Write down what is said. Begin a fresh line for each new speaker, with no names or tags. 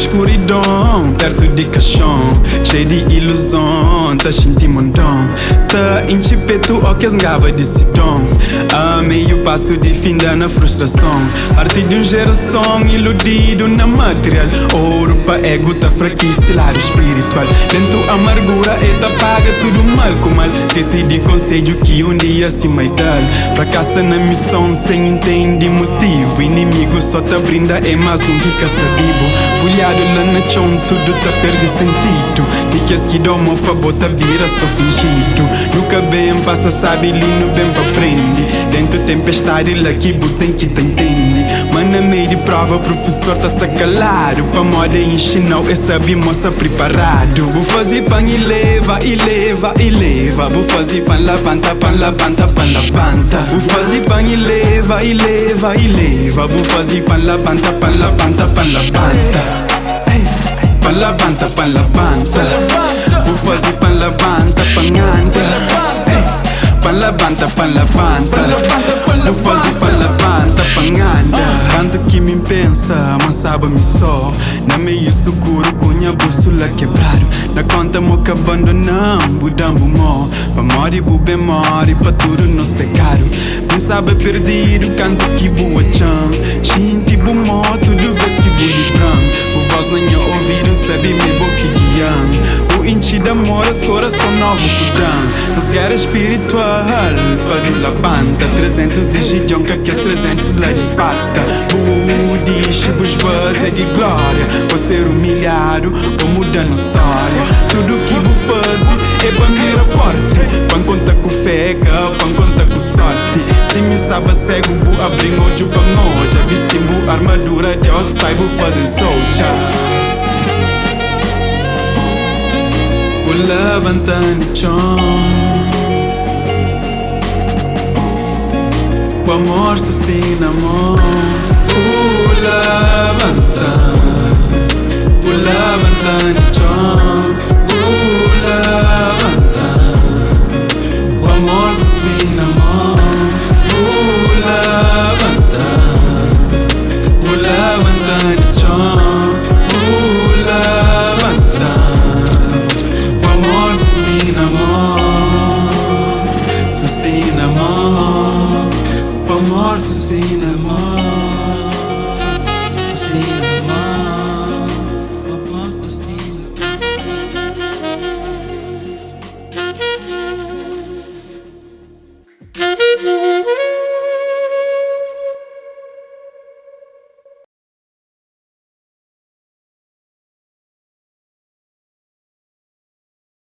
escuridão, perto de caixão, cheio de ilusão, tá sentindo montão. Tá enche peito ou que esgaba de sidão. A meio passo de findar na frustração. Arte de uma geração iludido na material. Ouro pa ego tá fraquíssimo, lado espiritual. Lento amargura e tá paga tudo mal com mal. Esqueci de conselho que um dia se vai dar. Fracassa na missão sem entender motivo. Inimigo só tá brinda é mais um que caça bibo. Folhado lá na chão, tudo tá perde sentido. E que que domo pra botar vira só fingido. Nunca bem passa, sabe, lindo bem pra prende. Dentro tempestade, lá que tem que te entende. Mana meio de prova, professor tá sacalado. Pra moda ensinar, é saber moça preparado. Vou fazer pan e leva, e leva, e leva. Vou fazer pan lavanta, pan lavanta, pan lavanta. Vou fazer pan e leva, e leva, e leva. Vou fazer pan lavanta, pan lavanta, pan lavanta. Pan lavanta, pan lavanta. Vou fazer pan lavanta, pan anda. Pan lavanta, pan lavanta. Vou fazer pan lavanta, pan anda. Tanto que me pensa, mas sabe-me só. Na meio escuro, com a bússola quebrado. Na conta, mo que abandonamos, budambo mó. Pra morrer, bubê morre, pra tudo nos pecado. Me sabe perdido, canto que boa chão. Xinti, bumó, tudo vez que buli branco. O voz na minha ouvido, sabe me boca guiando. O inchi de amor, as coração novo pudam. Nos guerra espiritual, para de la banda. 300 de gidionca, que as 300 lá de Esparta. Budiche, bus voz é de glória. Vou ser humilhado, vou mudar na história. Tudo que vou fazer é pra mira forte. Pan conta com fega, pan conta com sorte. Se me sabe cego, vou abrir olho pra noite. Vestimos armadura, Deus vai, vou fazer soldier. Vou levantar no chão. O amor sustenta amor. Levanta no chão. Levanta. O amor sustenta amor. Levanta no chão. Levanta. O amor sustenta amor. Sustenta amor. O amor sustenta amor. Sustenta amor. O amor sustenta amor.